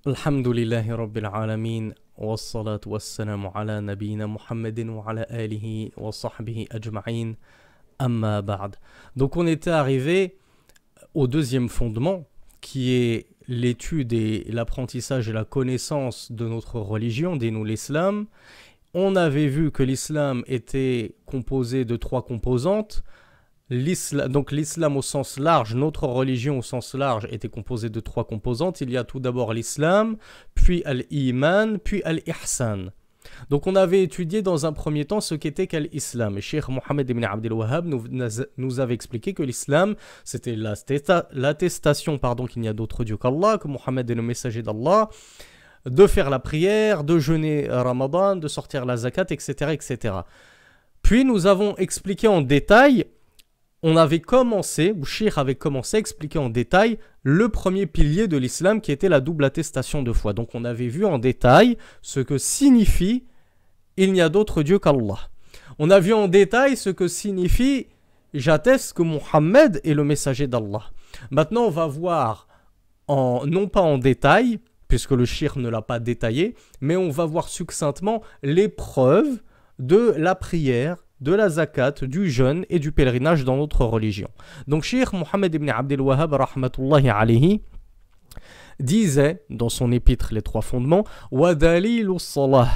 Alhamdulillahi Rabbil Alamin, wassalatu wassalamu ala nabiyina Muhammadin wa ala alihi wa sahbihi ajma'in, amma ba'd. Donc on était arrivé au deuxième fondement, qui est l'étude et l'apprentissage et la connaissance de notre religion, nous l'islam. On avait vu que l'islam était composé de trois composantes. Donc l'islam au sens large, notre religion au sens large était composée de trois composantes. Il y a tout d'abord l'islam, puis al-iman, puis al-ihsan. Donc on avait étudié dans un premier temps ce qu'était qu'al-islam. Et Cheikh Mohammed ibn Abdel Wahhab nous avait expliqué que l'islam, c'était l'attestation qu'il n'y a d'autre Dieu qu'Allah, que Mohammed est le messager d'Allah, de faire la prière, de jeûner Ramadan, de sortir la zakat, etc., etc. Puis nous avons expliqué en détail, Cheikh avait commencé à expliquer en détail le premier pilier de l'islam qui était la double attestation de foi. Donc on avait vu en détail ce que signifie il n'y a d'autre Dieu qu'Allah. On a vu en détail ce que signifie j'atteste que Mohammed est le messager d'Allah. Maintenant on va voir, non pas en détail, puisque le Cheikh ne l'a pas détaillé, mais on va voir succinctement les preuves de la prière, de la zakat, du jeûne et du pèlerinage dans notre religion. Donc Cheikh Mohammed ibn Abdel Wahhab rahmatullahi alayhi disait dans son épître les trois fondements wa dalilu salah,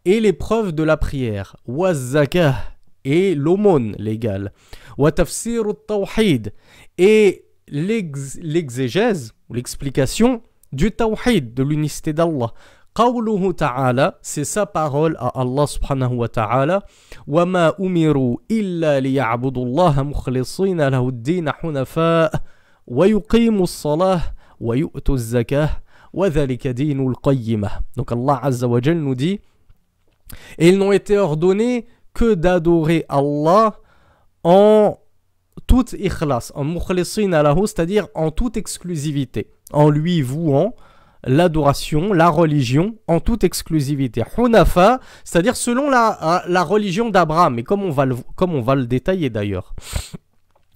et les preuves de la prière, wa zakah, et l'aumône légale, wa tafsir at-tawhid, et l'exégèse ou l'explication du tawhid, de l'unicité d'Allah. Qawluhu ta'ala, c'est sa parole à Allah subhanahu wa ta'ala. Wa ma umiru illa liya'budu Allah mukhlissina lahu ad-din hunafa wa yuqimu as-salah wa yu'tu az-zakah wa dhalika dinul qayyimah. Donc Allah azza wa jalla nous dit, et ils n'ont été ordonnés que d'adorer Allah en toute ikhlas, en mukhlissina lahu, c'est-à-dire en toute exclusivité, en lui vouant l'adoration, la religion en toute exclusivité. Hunafa, c'est-à-dire selon la religion d'Abraham, et comme on va le détailler d'ailleurs.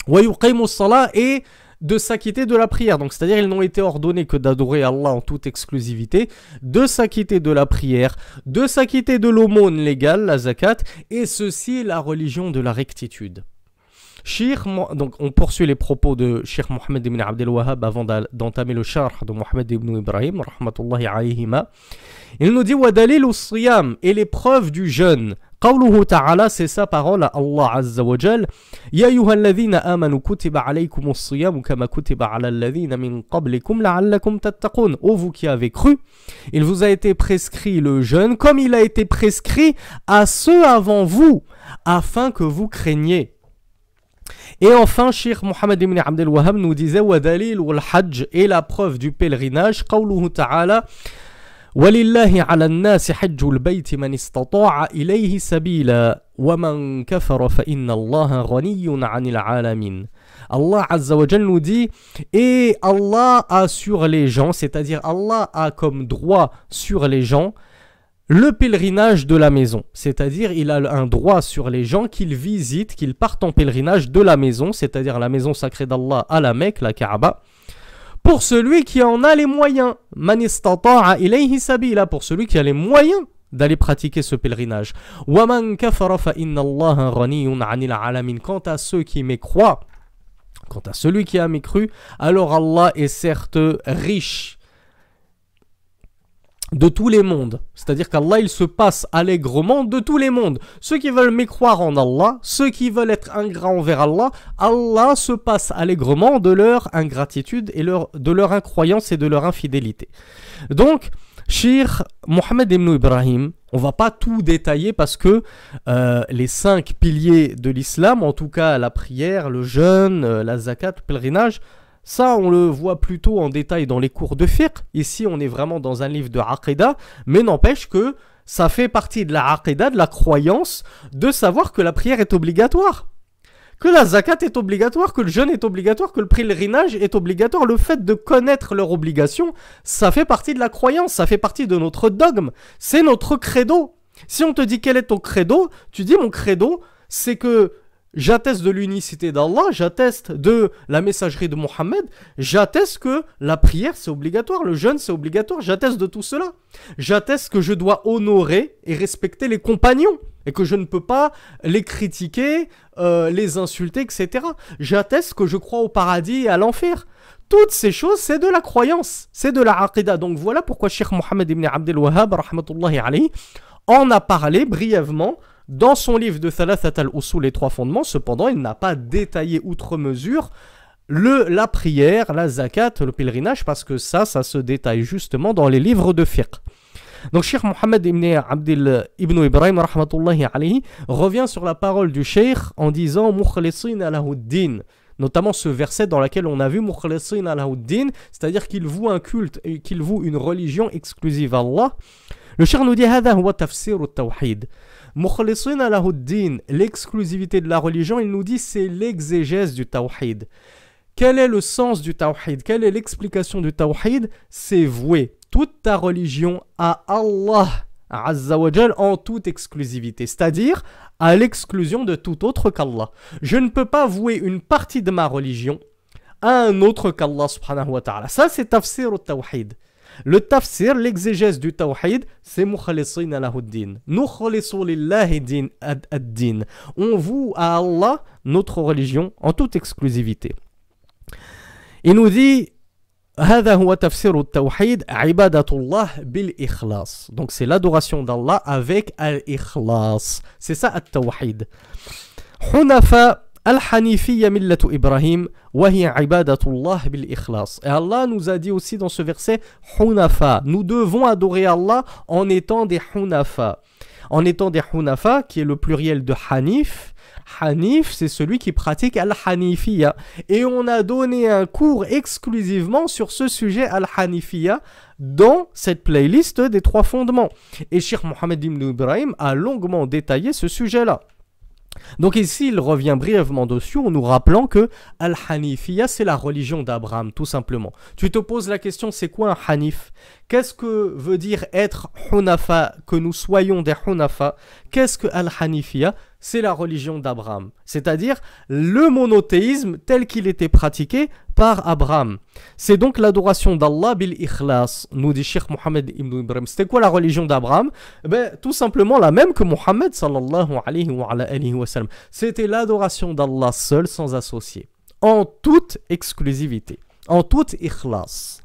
Wa yuqimu as-salah, et de s'acquitter de la prière. Donc c'est-à-dire ils n'ont été ordonnés que d'adorer Allah en toute exclusivité, de s'acquitter de la prière, de s'acquitter de l'aumône légale, la zakat, et ceci est la religion de la rectitude. Donc on poursuit les propos de Cheikh Mohammed ibn Abdel Wahhab avant d'entamer le sharh de Mohammed ibn Ibrahim rahmatullahi alayhima. Il nous dit wa dalilu siyam, et les preuves du jeûne. Qawluhu ta'ala, c'est sa parole à Allah azza wa jal. Ya ayyuhalladhina amanu kutiba alaykumus siyam kama kutiba ala alladhina min qablikum la'allakum tattaqun. Ô vous qui avez cru, il vous a été prescrit le jeûne comme il a été prescrit à ceux avant vous, afin que vous craigniez. Et enfin, Cheikh Mohammed ibn Abdel Wahhab nous disait wa dalil wal hajj, et la preuve du pèlerinage. Qawluhu ta'ala walillahi ala an-nasi hajjul bayti man istata'a ilayhi sabila wa man kafara fa inna Allaha ghaniyyun 'anil 'alamin. Allah azza wa jalla nous dit, et Allah a sur les gens, c'est-à-dire Allah a comme droit sur les gens le pèlerinage de la maison, c'est-à-dire il a un droit sur les gens qu'ils visitent, qu'ils partent en pèlerinage de la maison, c'est-à-dire la maison sacrée d'Allah à la Mecque, la Kaaba, pour celui qui en a les moyens. Man istata'a ilayhi sabila, pour celui qui a les moyens d'aller pratiquer ce pèlerinage. Wa man kafara fa inna Allaha ghaniyyun 'anil 'alamin. Quant à ceux qui mécroient, quant à celui qui a mécru, alors Allah est certes riche de tous les mondes, c'est-à-dire qu'Allah il se passe allègrement de tous les mondes. Ceux qui veulent mécroire en Allah, ceux qui veulent être ingrats envers Allah, Allah se passe allègrement de leur ingratitude et de leur incroyance et de leur infidélité. Donc Cheikh Mohammed ibn Ibrahim, on va pas tout détailler parce que les 5 piliers de l'islam, en tout cas la prière, le jeûne, la zakat, le pèlerinage, ça, on le voit plutôt en détail dans les cours de fiqh. Ici, on est vraiment dans un livre de aqidah, mais n'empêche que ça fait partie de la aqidah, de la croyance, de savoir que la prière est obligatoire, que la zakat est obligatoire, que le jeûne est obligatoire, que le pèlerinage est obligatoire. Le fait de connaître leurs obligations, ça fait partie de la croyance, ça fait partie de notre dogme, c'est notre credo. Si on te dit quel est ton credo, tu dis mon credo, c'est que j'atteste de l'unicité d'Allah, j'atteste de la messagerie de Mohammed, j'atteste que la prière c'est obligatoire, le jeûne c'est obligatoire, j'atteste de tout cela. J'atteste que je dois honorer et respecter les compagnons et que je ne peux pas les critiquer, les insulter, etc. J'atteste que je crois au paradis et à l'enfer. Toutes ces choses, c'est de la croyance, c'est de la aqida. Donc voilà pourquoi Cheikh Mohammed ibn Abdel Wahhab, rahmatullahi alayhi, en a parlé brièvement dans son livre de Thalathat al-Usul, les trois fondements. Cependant, il n'a pas détaillé outre mesure la prière, la zakat, le pèlerinage, parce que ça se détaille justement dans les livres de fiqh. Donc, Cheikh Mohammed ibn Ibrahim, rahmatullahi alayhi, revient sur la parole du Cheikh en disant « Mukhlisin alahuddin », notamment ce verset dans lequel on a vu « Mukhlisin alahuddin », c'est-à-dire qu'il voue un culte et qu'il voue une religion exclusive à Allah. Le Cheikh nous dit « Hada huwa tafsir al-tawhid ». Mukhlisin alahuddin, l'exclusivité de la religion, il nous dit c'est l'exégèse du tawhid. Quel est le sens du tawhid? Quelle est l'explication du tawhid? C'est vouer toute ta religion à Allah Azza wa Jal en toute exclusivité, c'est-à-dire à l'exclusion de tout autre qu'Allah. Je ne peux pas vouer une partie de ma religion à un autre qu'Allah subhanahu wa ta'ala. Ça c'est tafsir al-tawhid. Le tafsir, l'exégèse du tawhid, c'est mukhlisin alahuddin. Nukhlisu lillahi din ad-din. On voue à Allah notre religion en toute exclusivité. Il nous dit هذا هو تفسير التوحيد عبادة الله بالإخلاص. Donc c'est l'adoration d'Allah avec al-ikhlas. C'est ça التوحيد. حنفاء Al-Hanifiyya millatu Ibrahim wa hiya ibadatullah bil ikhlas. Et Allah nous a dit aussi dans ce verset Hunafa. Nous devons adorer Allah en étant des Hunafa. En étant des Hunafa, qui est le pluriel de Hanif. Hanif, c'est celui qui pratique Al-Hanifiyya. Et on a donné un cours exclusivement sur ce sujet Al-Hanifiyya dans cette playlist des trois fondements. Et Cheikh Mohammed ibn Ibrahim a longuement détaillé ce sujet-là. Donc ici, il revient brièvement dessus en nous rappelant que Al-Hanifiyya, c'est la religion d'Abraham, tout simplement. Tu te poses la question, c'est quoi un Hanif? Qu'est-ce que veut dire être Hunafa, que nous soyons des Hunafa? Qu'est-ce que Al-Hanifiyya? C'est la religion d'Abraham, c'est-à-dire le monothéisme tel qu'il était pratiqué par Abraham. C'est donc l'adoration d'Allah bil-ikhlas, nous dit Cheikh Mohammed ibn Ibrahim. C'était quoi la religion d'Abraham? Tout simplement la même que Mohammed sallallahu alayhi wa sallam. C'était l'adoration d'Allah seul, sans associé, en toute exclusivité, en toute ikhlas.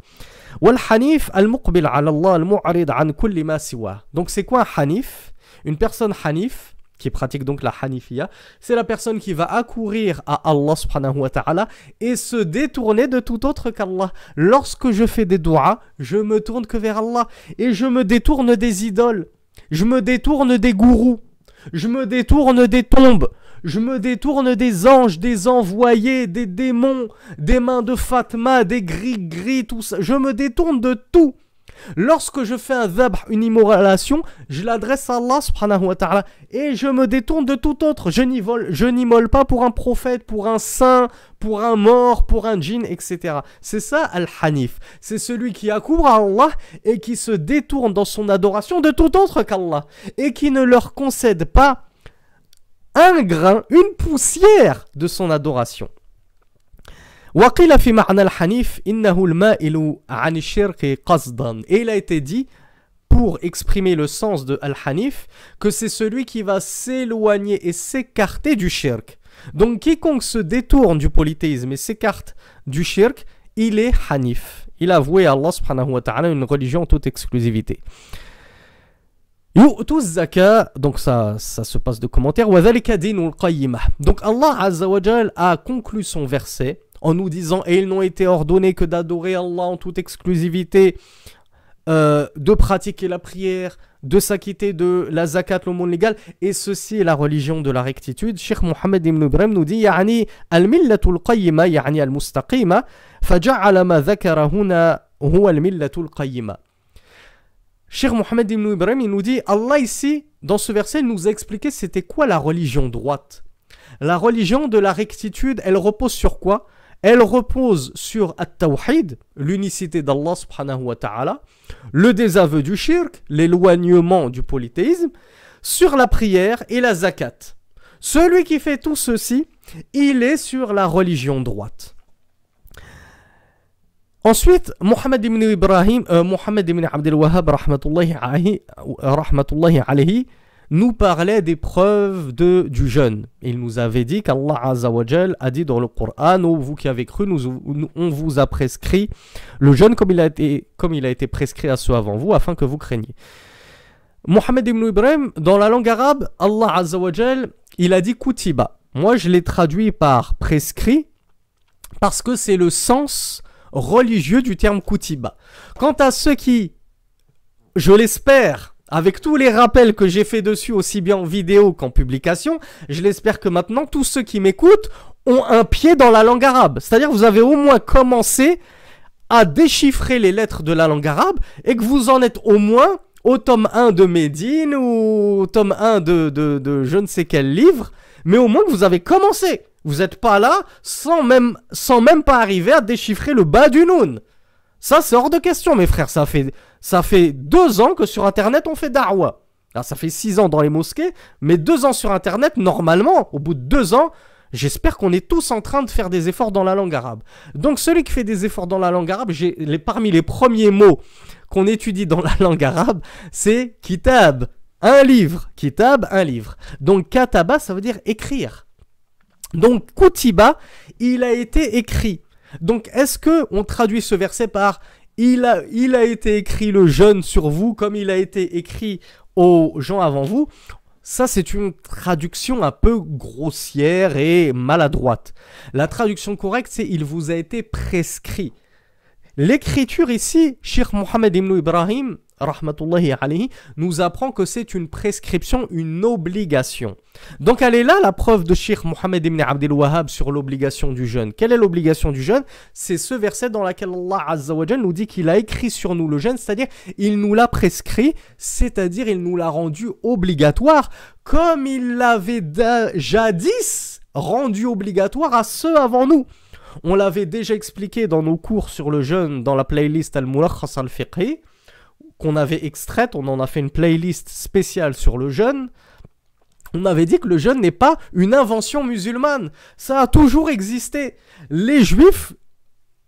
Wal-hanif al-muqbil ala Allah al-mu'arid an kulli ma siwa. Donc c'est quoi un hanif? Une personne hanif qui pratique donc la Hanifiyya, c'est la personne qui va accourir à Allah subhanahu wa ta'ala et se détourner de tout autre qu'Allah. Lorsque je fais des doigts, je me tourne que vers Allah et je me détourne des idoles, je me détourne des gourous, je me détourne des tombes, je me détourne des anges, des envoyés, des démons, des mains de Fatma, des gris-gris, tout ça. Je me détourne de tout. Lorsque je fais un dhabh, une immolation, je l'adresse à Allah subhanahu wa ta'ala et je me détourne de tout autre. Je n'immole pas pour un prophète, pour un saint, pour un mort, pour un djinn, etc. C'est ça Al-Hanif. C'est celui qui accourt à Allah et qui se détourne dans son adoration de tout autre qu'Allah et qui ne leur concède pas un grain, une poussière de son adoration. وقيل في معنى الحنيف إنه المائل عن الشرك قصدا. Et il a été dit, pour exprimer le sens de Al-Hanif, que c'est celui qui va s'éloigner et s'écarter du shirk. Donc quiconque se détourne du polythéisme et s'écarte du shirk, il est Hanif. Il a voué à Allah subhanahu wa ta'ala une religion en toute exclusivité. Yu'tu zaka, donc ça se passe de commentaires. Wa dhalika dinul qayyimah. Donc Allah Azza wa Jal a conclu son verset en nous disant « Et ils n'ont été ordonnés que d'adorer Allah en toute exclusivité, de pratiquer la prière, de s'acquitter de la zakat, l'aumône légale, et ceci est la religion de la rectitude. » Cheikh Mohammed ibn Ibrahim nous dit « Yani al-millatul qayyima, yani al-mustaqima, faja'ala ma dhakara huna huwa al-millatul qayyima. » Cheikh Mohammed ibn Ibrahim il nous dit « Allah ici, dans ce verset, il nous a expliqué c'était quoi la religion droite. La religion de la rectitude, elle repose sur quoi? Elle repose sur At-Tawhid, l'unicité d'Allah subhanahu wa ta'ala, le désaveu du shirk, l'éloignement du polythéisme, sur la prière et la zakat. Celui qui fait tout ceci, il est sur la religion droite. Ensuite, Mohammed ibn Abdel Wahhab rahmatullahi alayhi, nous parlait des preuves du jeûne. Il nous avait dit qu'Allah Azza wa Jal a dit dans le Coran, oh, vous qui avez cru, on vous a prescrit le jeûne comme il a été prescrit à ceux avant vous, afin que vous craigniez. Mohammed ibn Ibrahim, dans la langue arabe, Allah Azza wa Jal, il a dit kutiba. Moi, je l'ai traduit par prescrit, parce que c'est le sens religieux du terme kutiba. Quant à ceux qui, je l'espère, avec tous les rappels que j'ai fait dessus, aussi bien en vidéo qu'en publication, je l'espère que maintenant, tous ceux qui m'écoutent ont un pied dans la langue arabe. C'est-à-dire que vous avez au moins commencé à déchiffrer les lettres de la langue arabe et que vous en êtes au moins au tome 1 de Médine ou au tome 1 de je ne sais quel livre, mais au moins que vous avez commencé. Vous n'êtes pas là sans même pas arriver à déchiffrer le bas du noun. Ça, c'est hors de question, mes frères. Ça fait 2 ans que sur Internet, on fait da'wa. Alors, ça fait 6 ans dans les mosquées, mais 2 ans sur Internet, normalement, au bout de 2 ans, j'espère qu'on est tous en train de faire des efforts dans la langue arabe. Donc, celui qui fait des efforts dans la langue arabe, parmi les premiers mots qu'on étudie dans la langue arabe, c'est kitab, un livre. Kitab, un livre. Donc, kataba, ça veut dire écrire. Donc, kutiba, il a été écrit. Donc, est-ce qu'on traduit ce verset par il a été écrit le jeûne sur vous comme il a été écrit aux gens avant vous? Ça, c'est une traduction un peu grossière et maladroite. La traduction correcte, c'est il vous a été prescrit. L'écriture ici, Cheikh Mohammed ibn Ibrahim, rahmatullahi alayhi, nous apprend que c'est une prescription, une obligation. Donc elle est là la preuve de Cheikh Mohammed ibn Abdel Wahhab sur l'obligation du jeûne. Quelle est l'obligation du jeûne? C'est ce verset dans lequel Allah Azza wa Jal nous dit qu'il a écrit sur nous le jeûne, c'est-à-dire il nous l'a prescrit, c'est-à-dire il nous l'a rendu obligatoire, comme il l'avait jadis rendu obligatoire à ceux avant nous. On l'avait déjà expliqué dans nos cours sur le jeûne, dans la playlist Al-Mulakhas al-Fiqhi, qu'on avait extraite, on en a fait une playlist spéciale sur le jeûne. On avait dit que le jeûne n'est pas une invention musulmane, ça a toujours existé. Les Juifs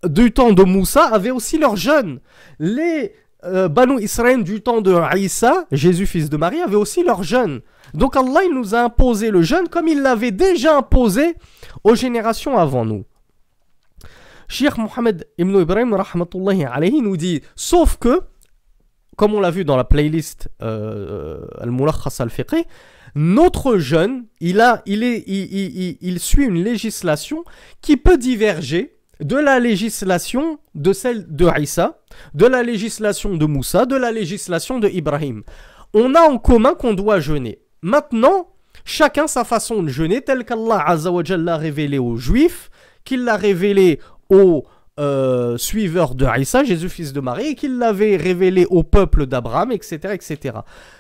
du temps de Moussa avaient aussi leur jeûne. Les Banu Israël du temps de Isa, Jésus fils de Marie, avaient aussi leur jeûne. Donc Allah il nous a imposé le jeûne comme il l'avait déjà imposé aux générations avant nous. Cheikh Mohammed ibn Ibrahim rahmatullahi alayhi nous dit, sauf que, comme on l'a vu dans la playlist Al-Mulakhas al-Fiqhi, notre jeûne, il suit une législation qui peut diverger de la législation de celle de Isa, de la législation de Moussa, de la législation de Ibrahim. On a en commun qu'on doit jeûner. Maintenant, chacun sa façon de jeûner, telle qu'Allah Azza wa Jalla l'a révélé aux Juifs, qu'il l'a révélé aux suiveurs de Isa, Jésus fils de Marie, et qu'il l'avait révélé au peuple d'Abraham, etc., etc.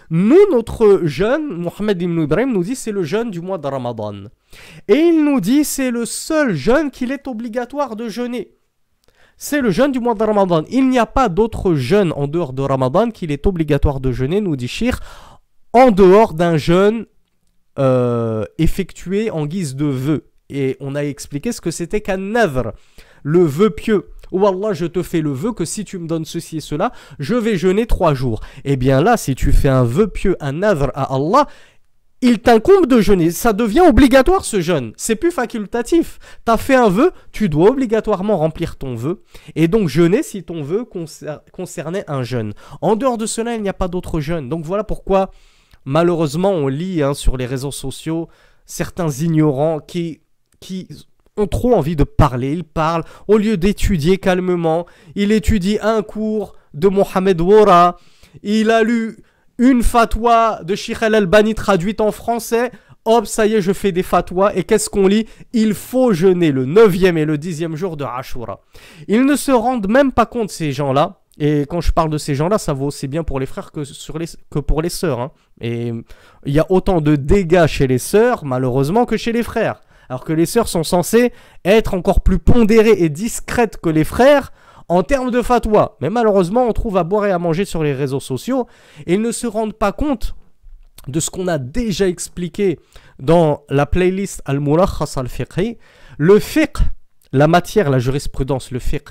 Nous, notre jeûne, Mohammed ibn Ibrahim nous dit c'est le jeûne du mois de Ramadan. Et il nous dit c'est le seul jeûne qu'il est obligatoire de jeûner. C'est le jeûne du mois de Ramadan. Il n'y a pas d'autre jeûne en dehors de Ramadan qu'il est obligatoire de jeûner, nous dit Cheikh, en dehors d'un jeûne effectué en guise de vœu. Et on a expliqué ce que c'était qu'un nadhr, le vœu pieux. Oh Allah, je te fais le vœu que si tu me donnes ceci et cela, je vais jeûner 3 jours. Eh bien là, si tu fais un vœu pieux, un nadhr à Allah, il t'incombe de jeûner. Ça devient obligatoire ce jeûne. C'est plus facultatif. Tu as fait un vœu, tu dois obligatoirement remplir ton vœu. Et donc jeûner si ton vœu concernait un jeûne. En dehors de cela, il n'y a pas d'autre jeûne. Donc voilà pourquoi, malheureusement, on lit sur les réseaux sociaux certains ignorants qui ont trop envie de parler. Ils parlent au lieu d'étudier calmement. Il étudie un cours de Mohamed Wora. Il a lu une fatwa de Sheikh Al-Albani traduite en français. Hop, ça y est, je fais des fatwas. Et qu'est-ce qu'on lit? Il faut jeûner le 9e et le 10e jour de Ashura. Ils ne se rendent même pas compte, ces gens-là. Et quand je parle de ces gens-là, ça vaut aussi bien pour les frères que pour les sœurs. Et il y a autant de dégâts chez les sœurs, malheureusement, que chez les frères. Alors que les sœurs sont censées être encore plus pondérées et discrètes que les frères en termes de fatwa. Mais malheureusement, on trouve à boire et à manger sur les réseaux sociaux et ils ne se rendent pas compte de ce qu'on a déjà expliqué dans la playlist Al-Mulakhas al-Fiqhi, le fiqh, la matière, la jurisprudence, le fiqh,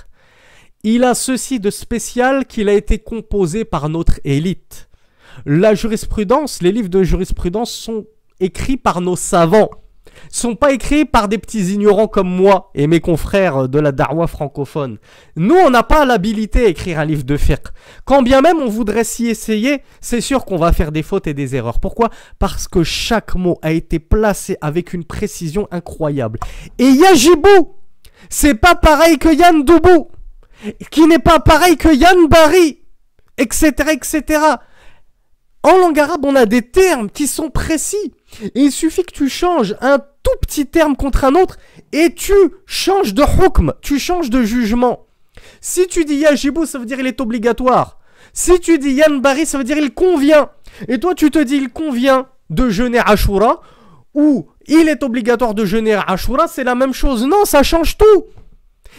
il a ceci de spécial qu'il a été composé par notre élite. La jurisprudence, les livres de jurisprudence sont écrits par nos savants. Ils ne sont pas écrits par des petits ignorants comme moi et mes confrères de la da'wa francophone. Nous, on n'a pas l'habilité à écrire un livre de fiqh. Quand bien même on voudrait s'y essayer, c'est sûr qu'on va faire des fautes et des erreurs. Pourquoi? Parce que chaque mot a été placé avec une précision incroyable. Et Yajibou, c'est pas pareil que Yann Doubou, qui n'est pas pareil que Yann Bari, etc., etc. En langue arabe, on a des termes qui sont précis. Et il suffit que tu changes un tout petit terme contre un autre et tu changes de hukm, tu changes de jugement. Si tu dis yajibou, ça veut dire il est obligatoire. Si tu dis yanbari, ça veut dire il convient. Et toi, tu te dis il convient de jeûner Ashura ou il est obligatoire de jeûner Ashura, c'est la même chose. Non, ça change tout.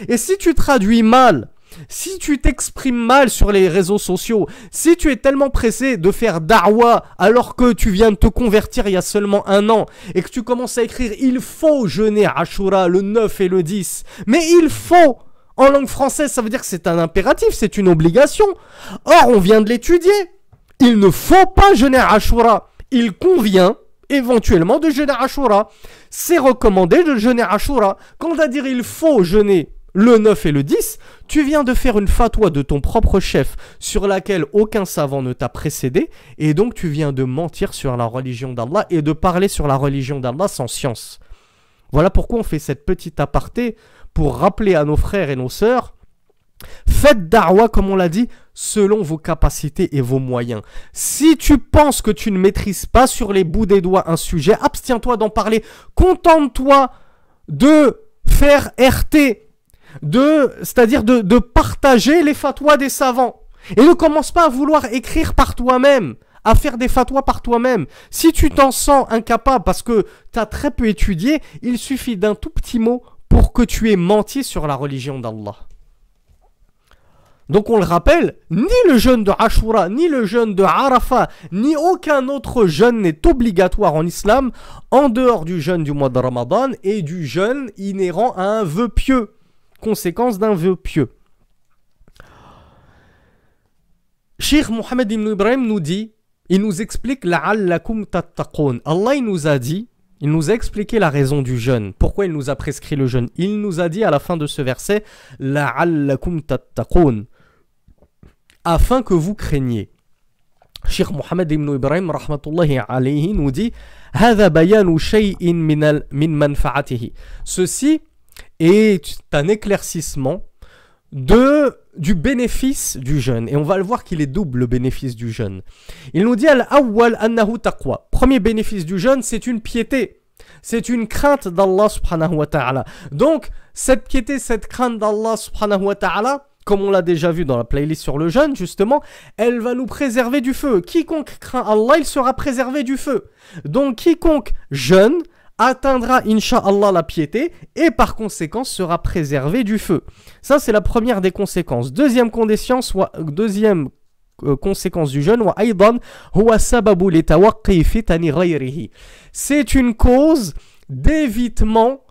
Et si tu traduis mal, si tu t'exprimes mal sur les réseaux sociaux, si tu es tellement pressé de faire da'wa alors que tu viens de te convertir il y a seulement 1 an et que tu commences à écrire « il faut jeûner Ashura le 9 et le 10 », mais il faut, en langue française, ça veut dire que c'est un impératif, c'est une obligation. Or, on vient de l'étudier. Il ne faut pas jeûner Ashura. Il convient éventuellement de jeûner Ashura. C'est recommandé de jeûner Ashura. Quand à dire « il faut jeûner », le 9 et le 10, tu viens de faire une fatwa de ton propre chef sur laquelle aucun savant ne t'a précédé et donc tu viens de mentir sur la religion d'Allah et de parler sur la religion d'Allah sans science. Voilà pourquoi on fait cette petite aparté pour rappeler à nos frères et nos sœurs, faites da'wa comme on l'a dit selon vos capacités et vos moyens. Si tu penses que tu ne maîtrises pas sur les bouts des doigts un sujet, abstiens-toi d'en parler. Contente-toi de faire RT. C'est-à-dire de partager les fatwas des savants. Et ne commence pas à vouloir écrire par toi-même, à faire des fatwas par toi-même. Si tu t'en sens incapable parce que tu as très peu étudié, il suffit d'un tout petit mot pour que tu aies menti sur la religion d'Allah. Donc on le rappelle, ni le jeûne de Ashura, ni le jeûne de Arafat, ni aucun autre jeûne n'est obligatoire en islam en dehors du jeûne du mois de Ramadan et du jeûne inhérent à un vœu pieux. Conséquence d'un vœu pieux. Cheikh Mohammed ibn Ibrahim nous dit, il nous explique la'allakum tattaqoun. Allah il nous a dit, il nous a expliqué la raison du jeûne. Pourquoi il nous a prescrit le jeûne? Il nous a dit à la fin de ce verset la'allakum tattaqoun, afin que vous craigniez. Cheikh Mohammed ibn Ibrahim rahmatullahi alayhi nous dit hadha bayanu shay'in min manfa'atihi. Ceci est un éclaircissement du bénéfice du jeûne. Et on va le voir qu'il est double le bénéfice du jeûne. Il nous dit al-awwal annahu taqwa. Premier bénéfice du jeûne, c'est une piété. C'est une crainte d'Allah subhanahu wa ta'ala. Donc, cette piété, cette crainte d'Allah subhanahu wa ta'ala, comme on l'a déjà vu dans la playlist sur le jeûne, justement, elle va nous préserver du feu. Quiconque craint Allah, il sera préservé du feu. Donc, quiconque jeûne, atteindra incha'Allah la piété et par conséquent sera préservé du feu. Ça c'est la première des conséquences. Deuxième conséquence du jeûne, c'est une cause d'évitement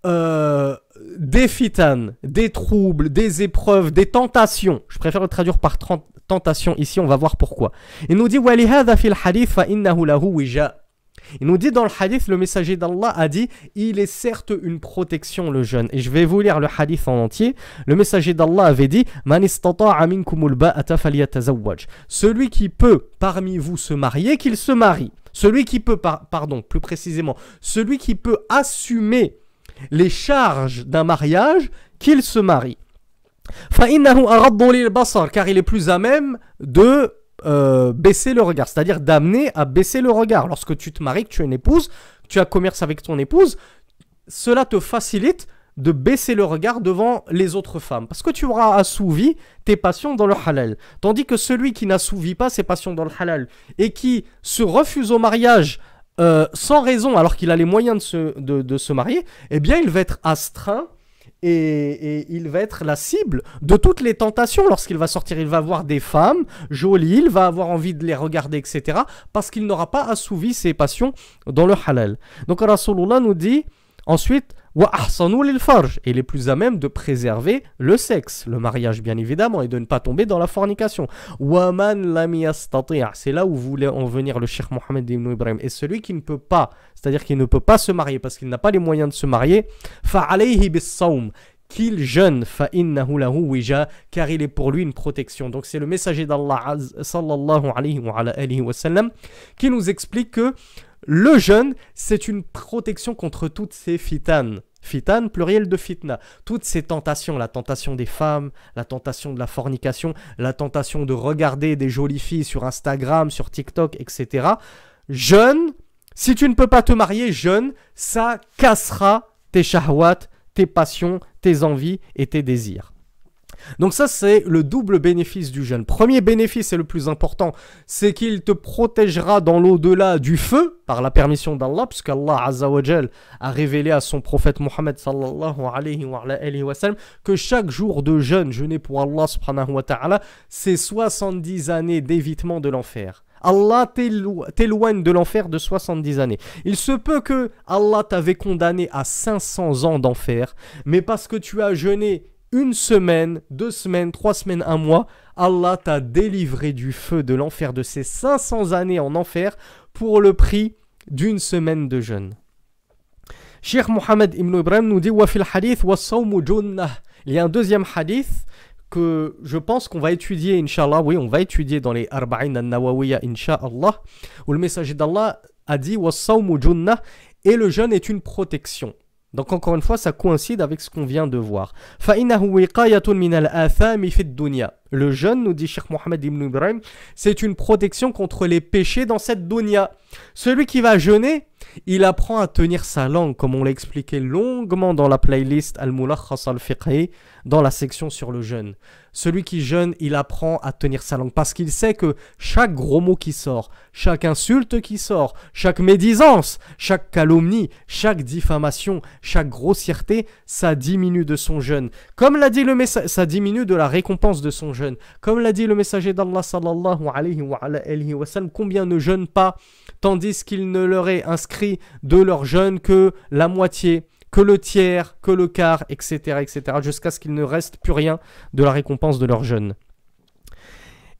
des fitan, des troubles, des épreuves, des tentations. Je préfère le traduire par tentation ici, on va voir pourquoi. Il nous dit il nous dit dans le hadith, le messager d'Allah a dit il est certes une protection le jeûne. Et je vais vous lire le hadith en entier. Le messager d'Allah avait dit celui qui peut parmi vous se marier, qu'il se marie. Celui qui peut, plus précisément, celui qui peut assumer les charges d'un mariage, qu'il se marie. Car il est plus à même de baisser le regard, c'est-à-dire d'amener à baisser le regard. Lorsque tu te maries, que tu as une épouse, que tu as commerce avec ton épouse, cela te facilite de baisser le regard devant les autres femmes, parce que tu auras assouvi tes passions dans le halal. Tandis que celui qui n'assouvit pas ses passions dans le halal et qui se refuse au mariage sans raison alors qu'il a les moyens de se marier, eh bien il va être astreint et il va être la cible de toutes les tentations lorsqu'il va sortir. Il va voir des femmes jolies, il va avoir envie de les regarder, etc. parce qu'il n'aura pas assouvi ses passions dans le halal. Donc Rasulullah nous dit ensuite wa ahsanu lil farj, et il est plus à même de préserver le sexe, le mariage bien évidemment, et de ne pas tomber dans la fornication. Wa man lam yastati', c'est là où voulait en venir le Cheikh Mohammed ibn Ibrahim. Et celui qui ne peut pas, c'est-à-dire qu'il ne peut pas se marier parce qu'il n'a pas les moyens de se marier, fa alayhi bis sawm, qu'il jeûne, fa innahu lahu wija, car il est pour lui une protection. Donc c'est le messager d'Allah sallallahu alayhi wa sallam qui nous explique que le jeûne, c'est une protection contre toutes ces fitanes. Fitan, pluriel de fitna. Toutes ces tentations, la tentation des femmes, la tentation de la fornication, la tentation de regarder des jolies filles sur Instagram, sur TikTok, etc. Jeûne, si tu ne peux pas te marier, jeûne, ça cassera tes shahwat, tes passions, tes envies et tes désirs. Donc ça, c'est le double bénéfice du jeûne. Premier bénéfice et le plus important, c'est qu'il te protégera dans l'au-delà du feu par la permission d'Allah, puisqu'Allah Azza wa Jal a révélé à son prophète Mohammed sallallahu alayhi wa sallam que chaque jour de jeûne, jeûner pour Allah subhanahu wa ta'ala, c'est 70 années d'évitement de l'enfer. Allah t'éloigne de l'enfer de 70 années. Il se peut que Allah t'avait condamné à 500 ans d'enfer, mais parce que tu as jeûné une semaine, 2 semaines, 3 semaines, 1 mois, Allah t'a délivré du feu de l'enfer de ces 500 années en enfer pour le prix d'une semaine de jeûne. Cheikh Mohammed ibn Ibrahim nous dit wa fil hadith wa sawmu junnah. Il y a un deuxième hadith que je pense qu'on va étudier, Inch'Allah, oui, on va étudier dans les Arba'in al-Nawawiyya, Inch'Allah, où le messager d'Allah a dit wa sawmu junnah, et le jeûne est une protection. Donc encore une fois, ça coïncide avec ce qu'on vient de voir. Le jeûne, nous dit Cheikh Mohammed ibn Ibrahim, c'est une protection contre les péchés dans cette dunya. Celui qui va jeûner, il apprend à tenir sa langue, comme on l'a expliqué longuement dans la playlist Al-Mulakhas al-Fiqhi, dans la section sur le jeûne. Celui qui jeûne, il apprend à tenir sa langue parce qu'il sait que chaque gros mot qui sort, chaque insulte qui sort, chaque médisance, chaque calomnie, chaque diffamation, chaque grossièreté, ça diminue de son jeûne. Comme l'a dit le messager, ça diminue de la récompense de son jeûne. Comme l'a dit le messager d'Allah sallallahu alayhi wa sallam, combien ne jeûnent pas tandis qu'il ne leur est inscrit de leur jeûne que la moitié, que le tiers, que le quart, etc., etc., jusqu'à ce qu'il ne reste plus rien de la récompense de leur jeûne.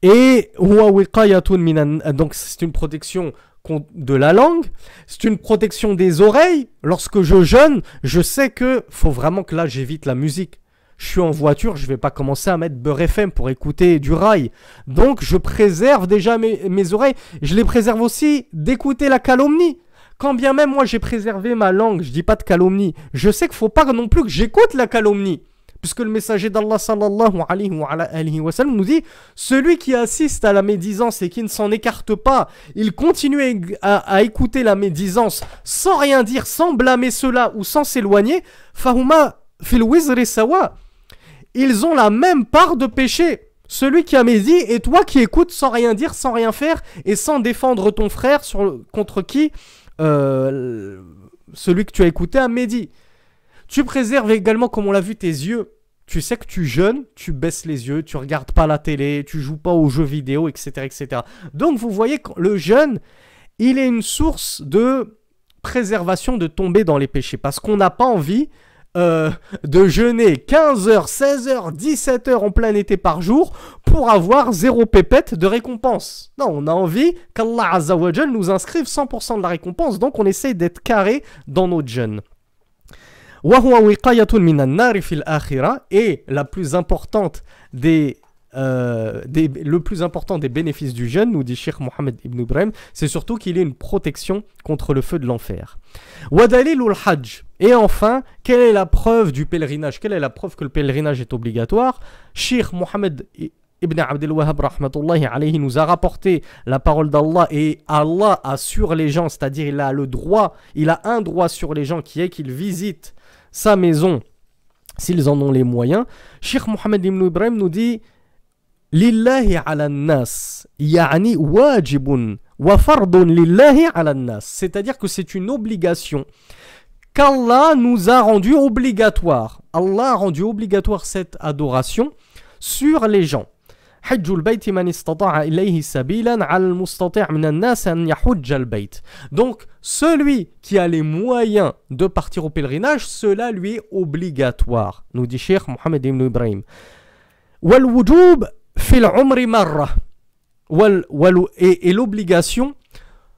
Et donc c'est une protection de la langue, c'est une protection des oreilles. Lorsque je jeûne, je sais que faut vraiment que là j'évite la musique. Je suis en voiture, je ne vais pas commencer à mettre Beurre FM pour écouter du rail. Donc je préserve déjà mes oreilles. Je les préserve aussi d'écouter la calomnie. Quand bien même moi j'ai préservé ma langue, je dis pas de calomnie. Je sais qu'il ne faut pas non plus que j'écoute la calomnie. Puisque le messager d'Allah sallallahu alayhi wa sallam nous dit, celui qui assiste à la médisance et qui ne s'en écarte pas, il continue à écouter la médisance sans rien dire, sans blâmer cela ou sans s'éloigner, fahuma fil wizri sawa. Ils ont la même part de péché. Celui qui a médit et toi qui écoutes sans rien dire, sans rien faire et sans défendre ton frère contre qui celui que tu as écouté a médit. Tu préserves également, comme on l'a vu, tes yeux. Tu sais que tu jeûnes, tu baisses les yeux, tu regardes pas la télé, tu joues pas aux jeux vidéo, etc., etc. Donc vous voyez que le jeûne, il est une source de préservation de tomber dans les péchés. Parce qu'on n'a pas envie de jeûner 15h, 16h, 17h en plein été par jour pour avoir 0 pépette de récompense. Non, on a envie qu'Allah Azza wa Jal nous inscrive 100% de la récompense, donc on essaye d'être carré dans notre jeûne. Et la plus importante le plus important des bénéfices du jeûne, nous dit Cheikh Mohammed ibn Ibrahim, c'est surtout qu'il est une protection contre le feu de l'enfer. Wadalilul hajj. Et enfin, quelle est la preuve du pèlerinage? Quelle est la preuve que le pèlerinage est obligatoire? Cheikh Mohammed ibn Abdel Wahhab rahmatullahi alayhi nous a rapporté la parole d'Allah, et Allah a sur les gens, c'est-à-dire il a le droit, il a un droit sur les gens qui est qu'ils visitent sa maison s'ils en ont les moyens. Cheikh Mohammed ibn Ibrahim nous dit Lillahi ala nas, ya'ni wajibun wa fardun lillahi ala nas. C'est-à-dire que c'est une obligation qu'Allah nous a rendu obligatoire. Allah a rendu obligatoire cette adoration sur les gens. حج البيت من استطاع إليه سبيلا على المستطيع من الناس أن يحج البيت. Donc celui qui a les moyens de partir au pèlerinage, cela lui est obligatoire, nous dit Cheikh Mohammed ibn Ibrahim. والوجوب في العمر مرة. Et l'obligation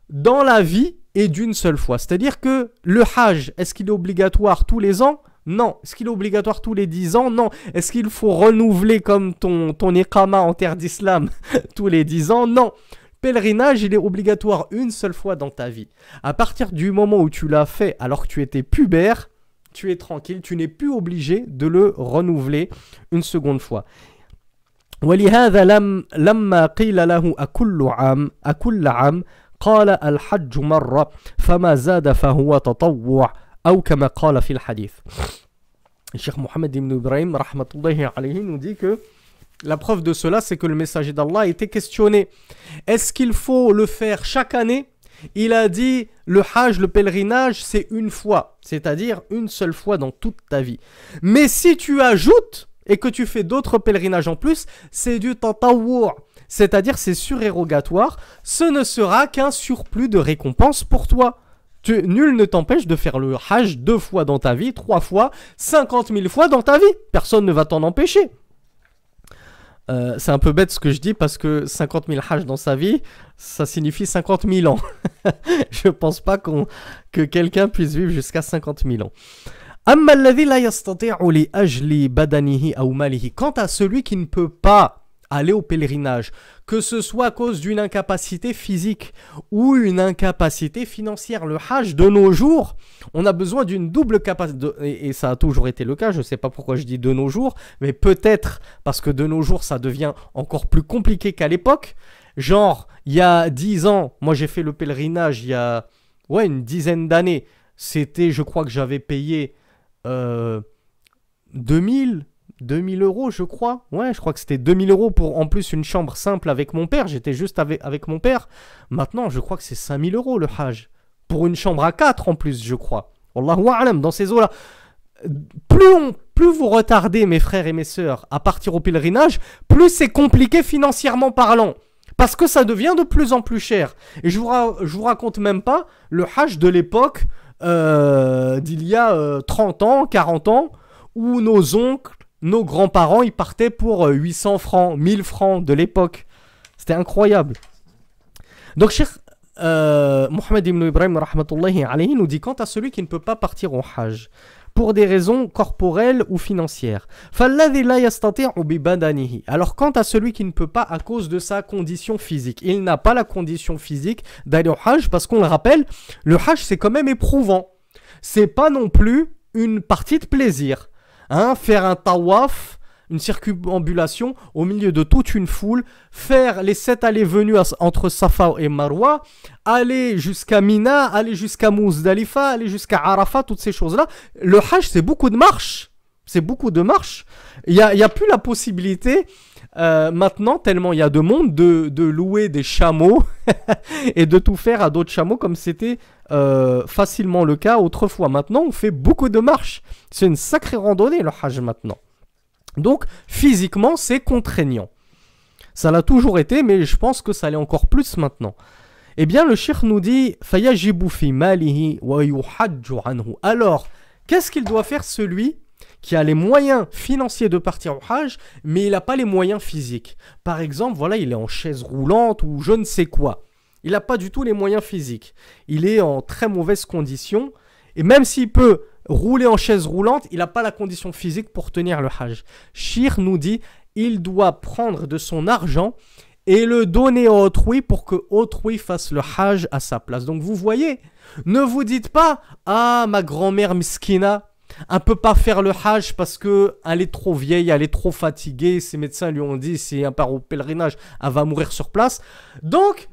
dans la vie est d'une seule fois. C'est-à-dire que le hajj, est-ce qu'il est obligatoire tous les ans? Non. Est-ce qu'il est obligatoire tous les 10 ans? Non. Est-ce qu'il faut renouveler comme ton iqama en terre d'islam tous les 10 ans? Non. Pèlerinage, il est obligatoire une seule fois dans ta vie. À partir du moment où tu l'as fait alors que tu étais pubère, tu es tranquille, tu n'es plus obligé de le renouveler une seconde fois. ولهذا لما قيل له أكل عام قال الحج مرة فما زاد فهو تطوع أو كما قال في الحديث. Cheikh Mohammed ibn Ibrahim rahmatullahi alayhi nous dit que la preuve de cela, c'est que le messager d'Allah a été questionné. Est-ce qu'il faut le faire chaque année? Il a dit, le hajj, le pèlerinage, c'est une fois, c'est-à-dire une seule fois dans toute ta vie. Mais si tu ajoutes et que tu fais d'autres pèlerinages en plus, c'est du tatawwu', c'est-à-dire c'est surérogatoire, ce ne sera qu'un surplus de récompense pour toi. Nul ne t'empêche de faire le hajj 2 fois dans ta vie, 3 fois, 50 000 fois dans ta vie. Personne ne va t'en empêcher. C'est un peu bête ce que je dis parce que 50 000 hajj dans sa vie, ça signifie 50 000 ans. Je pense pas que quelqu'un puisse vivre jusqu'à 50 000 ans. Quant à celui qui ne peut pas aller au pèlerinage, que ce soit à cause d'une incapacité physique ou une incapacité financière. Le hajj de nos jours, on a besoin d'une double capacité, et ça a toujours été le cas, je ne sais pas pourquoi je dis de nos jours, mais peut-être parce que de nos jours ça devient encore plus compliqué qu'à l'époque. Genre, il y a 10 ans, moi j'ai fait le pèlerinage il y a une dizaine d'années, c'était, je crois que j'avais payé 2000 euros, je crois. Ouais, je crois que c'était 2000 euros pour en plus une chambre simple avec mon père. J'étais juste avec mon père. Maintenant, je crois que c'est 5000 euros le hajj. Pour une chambre à 4 en plus, je crois. Wallahu a'lam, dans ces eaux-là. Plus vous retardez, mes frères et mes sœurs, à partir au pèlerinage, plus c'est compliqué financièrement parlant. Parce que ça devient de plus en plus cher. Et je vous raconte même pas le hajj de l'époque d'il y a 30 ans, 40 ans, où nos oncles, nos grands-parents, ils partaient pour 800 francs, 1000 francs de l'époque. C'était incroyable. Donc, Cheikh Mohammed ibn Ibrahim rahmatullahi alayhi nous dit, quant à celui qui ne peut pas partir au hajj, pour des raisons corporelles ou financières. Alors, quant à celui qui ne peut pas à cause de sa condition physique, il n'a pas la condition physique d'aller au hajj, parce qu'on le rappelle, le hajj c'est quand même éprouvant. C'est pas non plus une partie de plaisir. Faire un tawaf, une circumambulation au milieu de toute une foule, faire les 7 allées-venues entre Safa et Marwa, aller jusqu'à Mina, aller jusqu'à Muzdalifa, aller jusqu'à Arafat, toutes ces choses-là. Le hajj, c'est beaucoup de marche. C'est beaucoup de marche. Il y a plus la possibilité, maintenant, tellement il y a de monde, de louer des chameaux et de tout faire à d'autres chameaux comme c'était facilement le cas autrefois. Maintenant, on fait beaucoup de marches. C'est une sacrée randonnée, le hajj, maintenant. Donc, physiquement, c'est contraignant. Ça l'a toujours été, mais je pense que ça l'est encore plus maintenant. Eh bien, le cheikh nous dit « Fayajibu fi malihi wa yuhajju anhu » Alors, qu'est-ce qu'il doit faire celui qui a les moyens financiers de partir au hajj, mais il n'a pas les moyens physiques? Par exemple, voilà, il est en chaise roulante ou je ne sais quoi. Il n'a pas du tout les moyens physiques. Il est en très mauvaise condition. Et même s'il peut rouler en chaise roulante, il n'a pas la condition physique pour tenir le hajj. Cheikh nous dit, il doit prendre de son argent et le donner à autrui pour que autrui fasse le hajj à sa place. Donc vous voyez, ne vous dites pas « Ah, ma grand-mère miskina, elle ne peut pas faire le hajj parce qu'elle est trop vieille, elle est trop fatiguée. Ses médecins lui ont dit, si elle part au pèlerinage, elle va mourir sur place. Donc,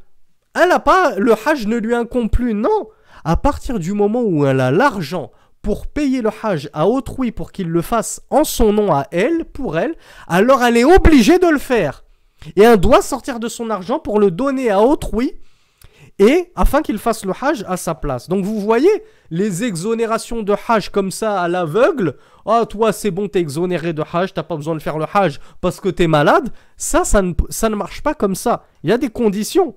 elle n'a pas, le hajj ne lui incombe plus. Non, à partir du moment où elle a l'argent pour payer le hajj à autrui pour qu'il le fasse en son nom à elle, pour elle, alors elle est obligée de le faire. Et elle doit sortir de son argent pour le donner à autrui. et afin qu'il fasse le hajj à sa place. Donc vous voyez, les exonérations de hajj comme ça à l'aveugle, ah toi c'est bon, t'es exonéré de hajj, t'as pas besoin de faire le hajj parce que t'es malade, ça ne marche pas comme ça. Il y a des conditions.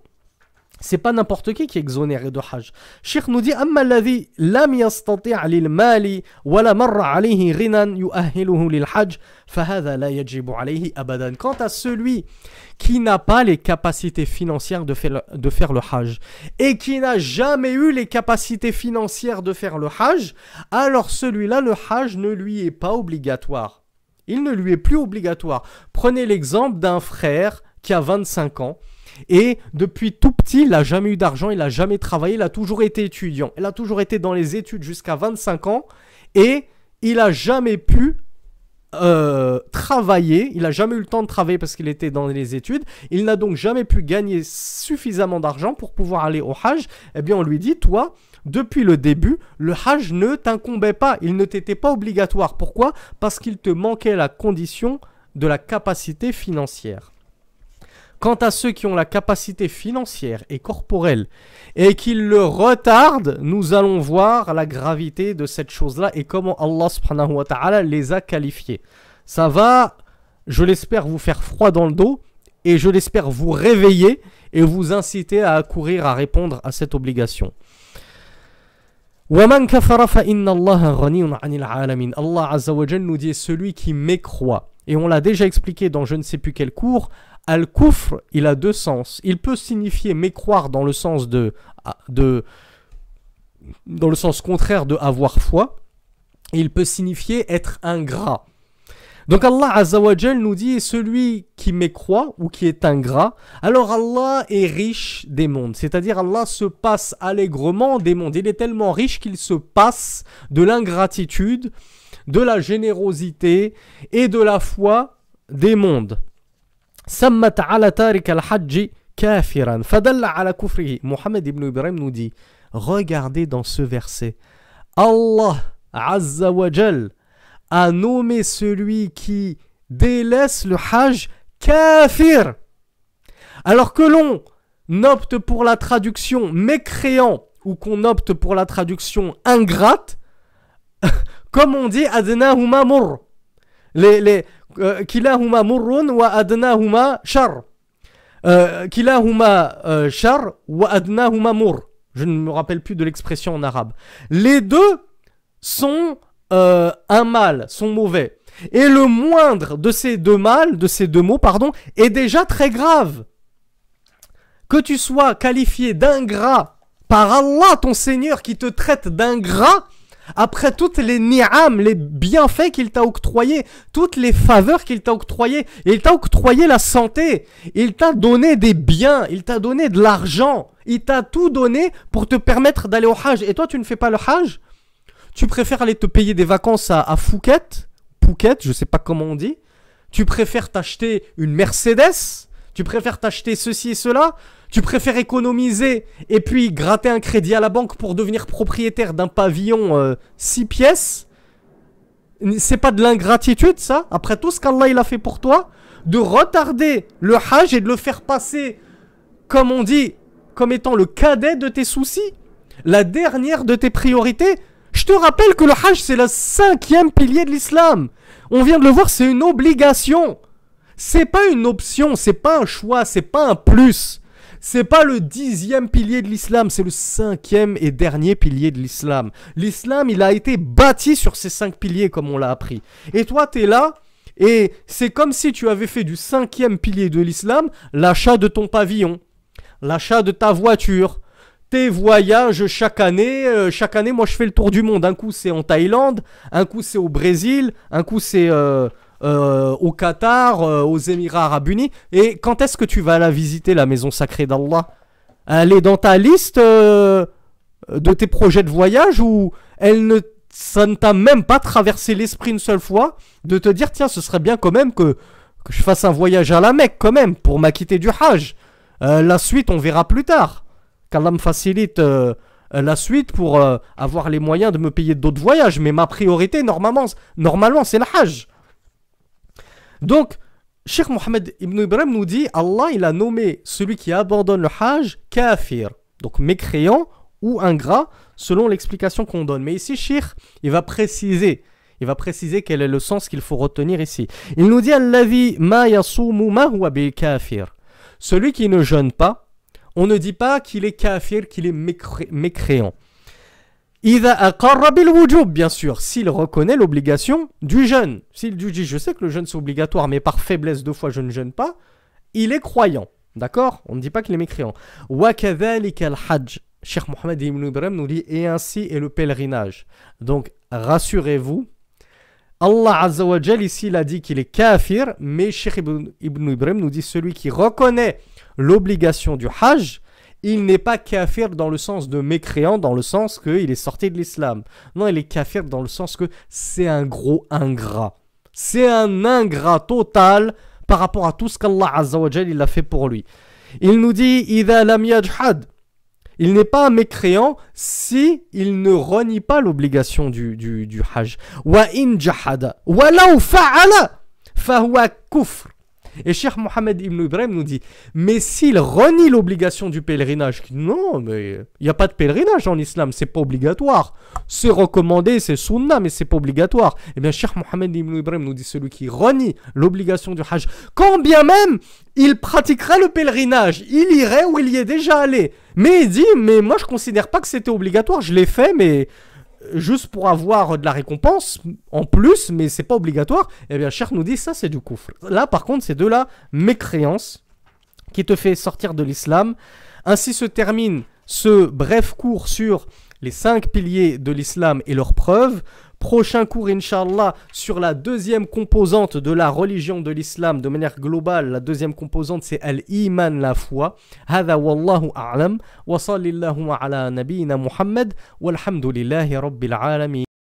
C'est pas n'importe qui est exonéré de hajj. Cheikh nous dit amma alladhi lam yastati' lil mali wa la marra alayhi ghinan yu'ahhiluhu lil hajj fa hadha la yajibu alayhi abadan. Quant à celui qui n'a pas les capacités financières de faire le hajj et qui n'a jamais eu les capacités financières de faire le hajj, alors celui-là le hajj ne lui est pas obligatoire. Il ne lui est plus obligatoire. Prenez l'exemple d'un frère qui a 25 ans. Et depuis tout petit, il n'a jamais eu d'argent, il n'a jamais travaillé, il a toujours été étudiant. Il a toujours été dans les études jusqu'à 25 ans et il n'a jamais pu travailler, il n'a jamais eu le temps de travailler parce qu'il était dans les études. Il n'a donc jamais pu gagner suffisamment d'argent pour pouvoir aller au hajj. Eh bien, on lui dit, toi, depuis le début, le hajj ne t'incombait pas, il ne t'était pas obligatoire. Pourquoi ? Parce qu'il te manquait la condition de la capacité financière. Quant à ceux qui ont la capacité financière et corporelle et qui le retardent, nous allons voir la gravité de cette chose-là et comment Allah subhanahu wa ta'ala les a qualifiés. Ça va, je l'espère, vous faire froid dans le dos et je l'espère vous réveiller et vous inciter à accourir à répondre à cette obligation. Allah Azza wa Jal nous dit celui qui mécroit. Et on l'a déjà expliqué dans je ne sais plus quel cours. Al-Kufr, il a deux sens. Il peut signifier mécroire dans le sens dans le sens contraire de avoir foi. Et il peut signifier être ingrat. Donc Allah Azza wa Jal nous dit celui qui mécroit ou qui est ingrat, alors Allah est riche des mondes. C'est-à-dire Allah se passe allègrement des mondes. Il est tellement riche qu'il se passe de l'ingratitude, de la générosité et de la foi des mondes. Samma ta'ala tarik al-hajj kafiran fadalla ala kufrihi. Mohammed ibn Ibrahim nous dit, regardez dans ce verset, Allah Azza wa Jal a nommé celui qui délaisse le hajj kafir. Alors que l'on opte pour la traduction mécréant ou qu'on opte pour la traduction ingrate, comme on dit adnahuma murr. Kilahuma murrun wa adnahuma shar. Kilahuma shar wa adnahuma murr. Je ne me rappelle plus de l'expression en arabe. Les deux sont un mal, sont mauvais. Et le moindre de ces deux mots, est déjà très grave. Que tu sois qualifié d'ingrat par Allah, ton Seigneur, qui te traite d'ingrat, après toutes les ni'am, les bienfaits qu'il t'a octroyés, toutes les faveurs qu'il t'a octroyées, il t'a octroyé la santé, il t'a donné des biens, il t'a donné de l'argent, il t'a tout donné pour te permettre d'aller au hajj. Et toi, tu ne fais pas le hajj? Tu préfères aller te payer des vacances à Phuket, je ne sais pas comment on dit. Tu préfères t'acheter une Mercedes, tu préfères t'acheter ceci et cela. Tu préfères économiser et puis gratter un crédit à la banque pour devenir propriétaire d'un pavillon 6 pièces. C'est pas de l'ingratitude, ça? Après tout ce qu'Allah il a fait pour toi, de retarder le hajj et de le faire passer, comme on dit, comme étant le cadet de tes soucis, la dernière de tes priorités. Je te rappelle que le hajj c'est le 5e pilier de l'islam. On vient de le voir, c'est une obligation. C'est pas une option, c'est pas un choix, c'est pas un plus. C'est pas le 10e pilier de l'islam, c'est le 5e et dernier pilier de l'islam. L'islam, il a été bâti sur ces 5 piliers comme on l'a appris. Et toi, tu es là et c'est comme si tu avais fait du 5e pilier de l'islam l'achat de ton pavillon, l'achat de ta voiture, tes voyages chaque année. Chaque année, moi, je fais le tour du monde. Un coup, c'est en Thaïlande, un coup, c'est au Brésil, un coup, c'est au Qatar, aux Émirats Arabes Unis. Et quand est-ce que tu vas la visiter, la maison sacrée d'Allah? Elle est dans ta liste de tes projets de voyage ou ça ne t'a même pas traversé l'esprit une seule fois de te dire tiens, ce serait bien quand même que je fasse un voyage à la Mecque quand même pour m'acquitter du hajj. La suite, on verra plus tard. Qu'Allah me facilite la suite pour avoir les moyens de me payer d'autres voyages. Mais ma priorité, normalement c'est le hajj. Donc, Cheikh Mohammed ibn Ibrahim nous dit, Allah il a nommé celui qui abandonne le hajj kafir. Donc mécréant ou ingrat, selon l'explication qu'on donne. Mais ici, Cheikh, il va préciser quel est le sens qu'il faut retenir ici. Il nous dit Allazi ma yasumu ma huwa bil kafir. Celui qui ne jeûne pas, on ne dit pas qu'il est kafir, qu'il est mécréant. Idha aqarra bil wujub, bien sûr, s'il reconnaît l'obligation du jeûne. S'il dit je sais que le jeûne c'est obligatoire, mais par faiblesse de foi je ne jeûne pas, il est croyant. D'accord? On ne dit pas qu'il est mécréant. Wa kadhalika al-hajj. Cheikh Mohammed ibn Ibrahim nous dit et ainsi est le pèlerinage. Donc rassurez-vous, Allah Azza wa Jal ici il a dit qu'il est kafir, mais Cheikh ibn Ibrahim nous dit celui qui reconnaît l'obligation du hajj, il n'est pas kafir dans le sens de mécréant, dans le sens qu'il est sorti de l'islam. Non, il est kafir dans le sens que c'est un gros ingrat. C'est un ingrat total par rapport à tout ce qu'Allah Azza wa Jal il a fait pour lui. Il nous dit idha lam yajhad. Il n'est pas mécréant si il ne renie pas l'obligation du hajj. Wa in jahada wa law fa'ala fa huwa kufr. Et Cheikh Mohammed ibn Ibrahim nous dit mais s'il renie l'obligation du pèlerinage, non, mais il n'y a pas de pèlerinage en islam, c'est pas obligatoire. C'est recommandé, c'est sunnah, mais c'est pas obligatoire. Eh bien, Cheikh Mohammed ibn Ibrahim nous dit celui qui renie l'obligation du hajj, quand bien même il pratiquerait le pèlerinage, il irait où il y est déjà allé. Mais il dit, mais moi je considère pas que c'était obligatoire, je l'ai fait, mais juste pour avoir de la récompense en plus, mais c'est pas obligatoire. Eh bien, Cheikh nous dit ça c'est du kufr. Là par contre c'est de la mécréance qui te fait sortir de l'islam. Ainsi se termine ce bref cours sur les 5 piliers de l'islam et leurs preuves. Prochain cours, Inch'Allah, sur la deuxième composante de la religion de l'islam de manière globale. La deuxième composante, c'est Al-Iman, la foi. Hada wallahu a'lam. Wa sallallahu ala nabiyyina Muhammad. Walhamdulillahi rabbil alamin.